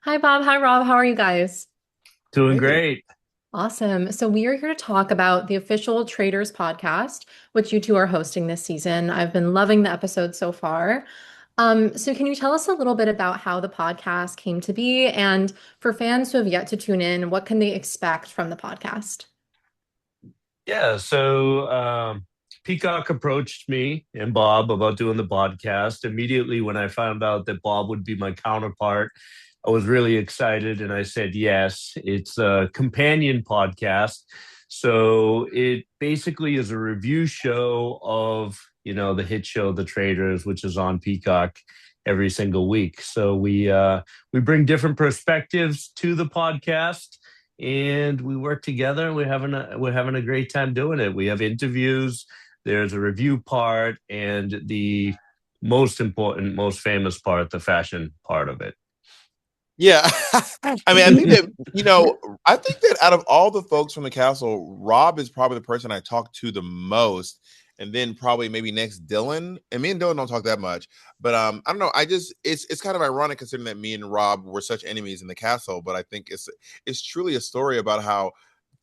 Hi, Bob. Hi, Rob. How are you guys? Doing Hey. great. Awesome. So, we are here to talk about the official Traders podcast, which you two are hosting this season. I've been loving the episodes so far. So, can you tell us a little bit about how the podcast came to be? And for fans who have yet to tune in, what can they expect from the podcast? Yeah, so Peacock approached me and Bob about doing the podcast. Immediately when I found out that Bob would be my counterpart, I was really excited and I said yes. It's a companion podcast. So it basically is a review show of, the hit show The Traders, which is on Peacock every single week. So we bring different perspectives to the podcast and we work together. We're having a great time doing it. We have interviews. There's a review part, and the most important, most famous part, the fashion part of it. Yeah. I mean, I think that out of all the folks from the castle, Rob is probably the person I talk to the most. And then probably maybe next Dylan. And me and Dylan don't talk that much. But I don't know. It's kind of ironic considering that me and Rob were such enemies in the castle. But I think it's truly a story about how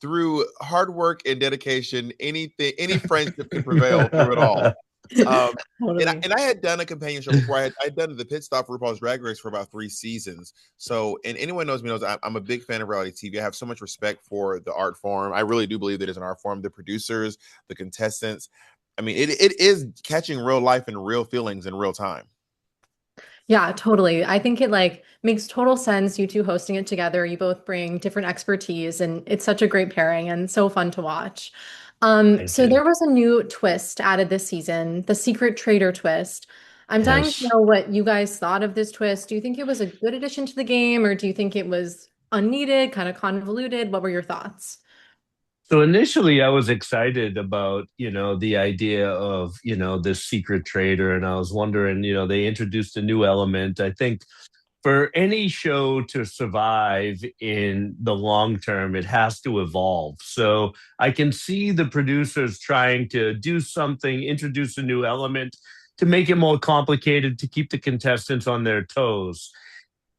through hard work and dedication, any friendship can prevail through it all. Um, and I, Totally. and I had done a companion show before. I'd done the pit stop for RuPaul's Drag Race for about 3 seasons. So, and anyone knows me knows I'm a big fan of reality TV. I have so much respect for the art form. I really do believe that it's an art form. The producers, the contestants. I mean, it is catching real life and real feelings in real time. Yeah, totally. I think it like makes total sense, you two hosting it together. You both bring different expertise and it's such a great pairing and so fun to watch. Thank So you. there was a new twist added this season, the secret trader twist. I'm dying to Yes. know what you guys thought of this twist. Do you think it was a good addition to the game or do you think it was unneeded, kind of convoluted? What were your thoughts? So initially, I was excited about, the idea of, this secret trader. And I was wondering, they introduced a new element. I think for any show to survive in the long term, it has to evolve. So I can see the producers trying to do something, introduce a new element to make it more complicated, to keep the contestants on their toes.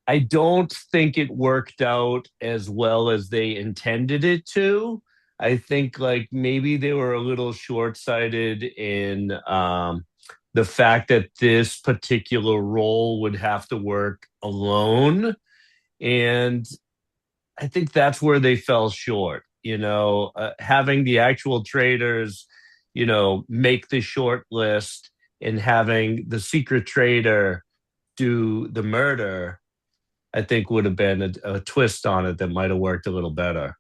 I don't think it worked out as well as they intended it to. I think like maybe they were a little short-sighted in the fact that this particular role would have to work alone. And I think that's where they fell short. Having the actual traders, make the short list and having the secret trader do the murder, I think would have been a twist on it that might have worked a little better.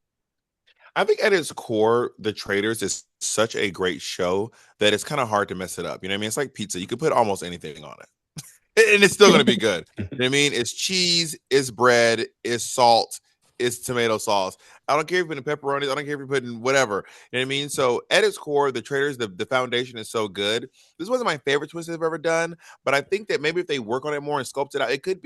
I think at its core, The Traders is such a great show that it's kind of hard to mess it up. You know what I mean? It's like pizza. You could put almost anything on it. And it's still going to be good. You know what I mean? It's cheese, it's bread, it's salt, it's tomato sauce. I don't care if you're putting pepperonis, I don't care if you're putting whatever. You know what I mean? So at its core, the traders, the foundation is so good. This wasn't my favorite twist I've ever done, but I think that maybe if they work on it more and sculpt it out, it could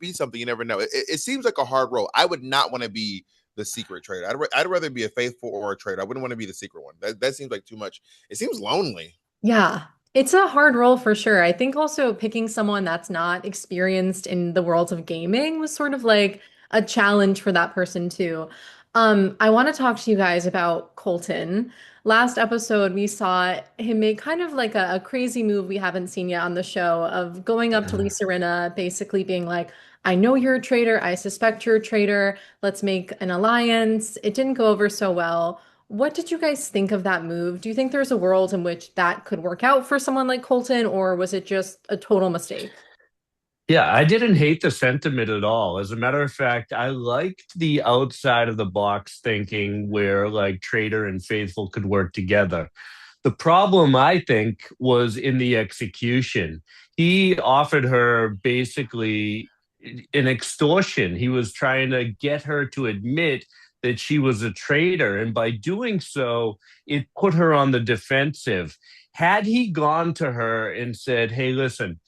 be something. You never know. It seems like a hard role. I would not want to be the secret trader. I'd rather be a faithful or a trader. I wouldn't want to be the secret one. That seems like too much. It seems lonely. Yeah, it's a hard role for sure. I think also picking someone that's not experienced in the world of gaming was sort of like a challenge for that person too. I want to talk to you guys about Colton. Last episode, we saw him make kind of like a crazy move we haven't seen yet on the show of going up to Lisa Rinna, basically being like, I know you're a traitor. I suspect you're a traitor. Let's make an alliance. It didn't go over so well. What did you guys think of that move? Do you think there's a world in which that could work out for someone like Colton, or was it just a total mistake? Yeah, I didn't hate the sentiment at all. As a matter of fact, I liked the outside of the box thinking where like Trader and Faithful could work together. The problem, I think, was in the execution. He offered her basically an extortion. He was trying to get her to admit that she was a traitor. And by doing so, it put her on the defensive. Had he gone to her and said, hey, listen,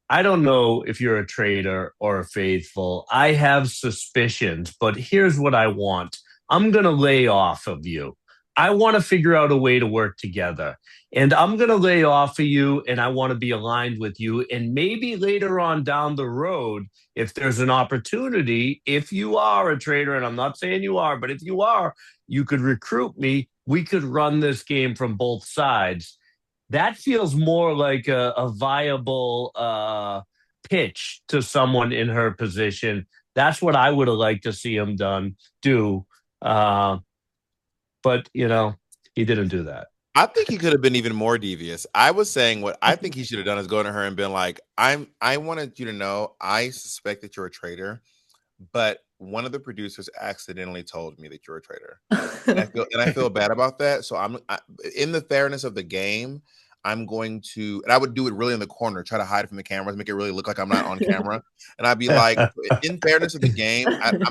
I don't know if you're a traitor or a faithful. I have suspicions, but here's what I want. I'm going to lay off of you. I want to figure out a way to work together. And I'm going to lay off of you and I want to be aligned with you. And maybe later on down the road, if there's an opportunity, if you are a trader, and I'm not saying you are, but if you are, you could recruit me. We could run this game from both sides. That feels more like a viable pitch to someone in her position. That's what I would have liked to see him do. Uh, but he didn't do that. I think he could have been even more devious. I was saying what I think he should have done is go to her and been like, I wanted you to know I suspect that you're a traitor, but one of the producers accidentally told me that you're a traitor. And I feel bad about that. So in the fairness of the game, I'm going to, and I would do it really in the corner, try to hide it from the cameras, make it really look like I'm not on camera. And I'd be like, in fairness of the game,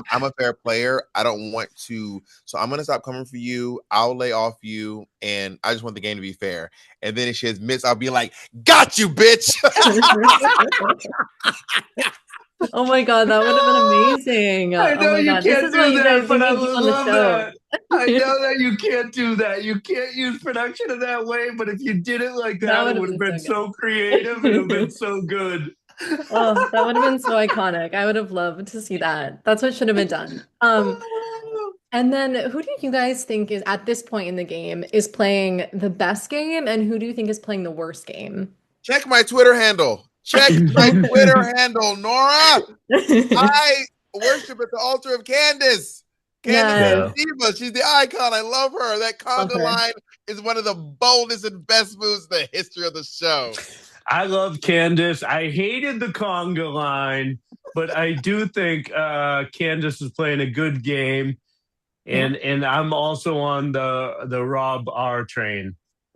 I'm a fair player. I don't want to, so I'm going to stop coming for you. I'll lay off you. And I just want the game to be fair. And then if she admits, I'll be like, got you, bitch. Oh my God, that would have been amazing. I Oh know my you God, this can't is what do you that, guys, we but I need you would on the love show. that. I know that you can't do that. You can't use production in that way, but if you did it like That that, would it have would have been been so so creative and it would have been good. so good. Oh, that would have been so iconic. I would have loved to see that. That's what should have been done. And then who do you guys think is at this point in the game is playing the best game, and who do you think is playing the worst game? Check my Twitter handle. Check my Twitter handle, Nora. I worship at the altar of Candace. Candace is Yes, a Yeah. diva. She's the icon. I love her. That love conga her. line is one of the boldest and best moves in the history of the show. I love Candace. I hated the conga line, but I do think Candace is playing a good game. Yeah. And I'm also on the Rob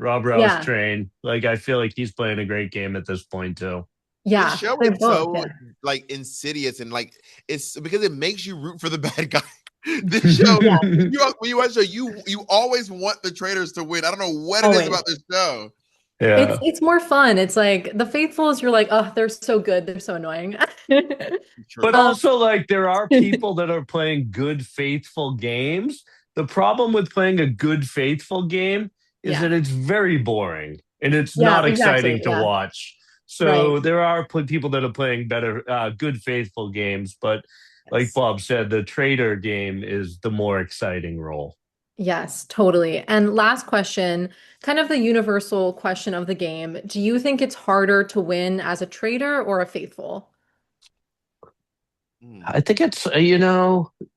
Rouse Yeah. train. Like I feel like he's playing a great game at this point too. This Yeah. show They're is both. so Yeah. like insidious and like it's because it makes you root for the bad guy. This show, Yeah. when you watch the show, you always want the traitors to win. I don't know what it is Always. about this show. Yeah. It's more fun. It's like the faithfuls, you're like, oh, they're so good. They're so annoying. But True. Um, also, like, there are people that are playing good, faithful games. The problem with playing a good, faithful game is yeah. that it's very boring and it's Yeah, not exciting exactly. to Yeah. watch. Right. So there are people that are playing better, good, faithful games. But like Yes. Bob said, the trader game is the more exciting role. Yes, totally. And last question, kind of the universal question of the game. Do you think it's harder to win as a trader or a faithful? Hmm. I think it's,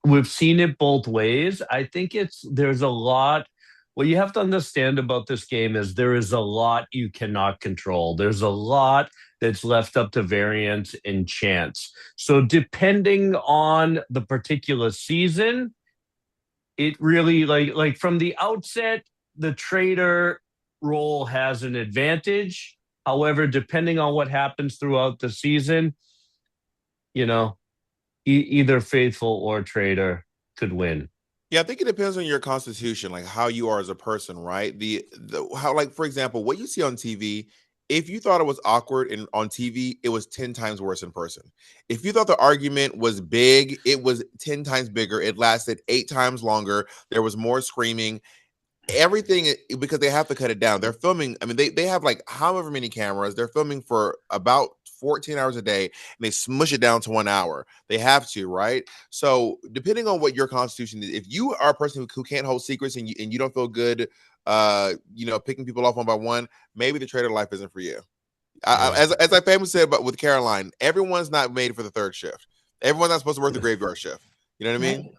we've seen it both ways. I think there's a lot. What you have to understand about this game is there is a lot you cannot control. There's a lot that's left up to variance and chance. So, depending on the particular season, it really like from the outset, the trader role has an advantage. However, depending on what happens throughout the season, you know, either faithful or trader could win. Yeah, I think it depends on your constitution, like how you are as a person, right? The how, like, for example, what you see on TV, if you thought it was awkward in on TV, it was 10 times worse in person. If you thought the argument was big, it was 10 times bigger. It lasted 8 times longer. There was more screaming. Everything because they have to cut it down. They're filming. I mean, they have like however many cameras. They're filming for about 14 hours a day, and they smush it down to 1 hour. They have to, right? So depending on what your constitution is, if you are a person who can't hold secrets and you don't feel good, picking people off one by one, maybe the trader life isn't for you. Yeah. As I famously said about with Caroline, everyone's not made for the third shift. Everyone's not supposed to work the graveyard shift. You know what I Right. mean?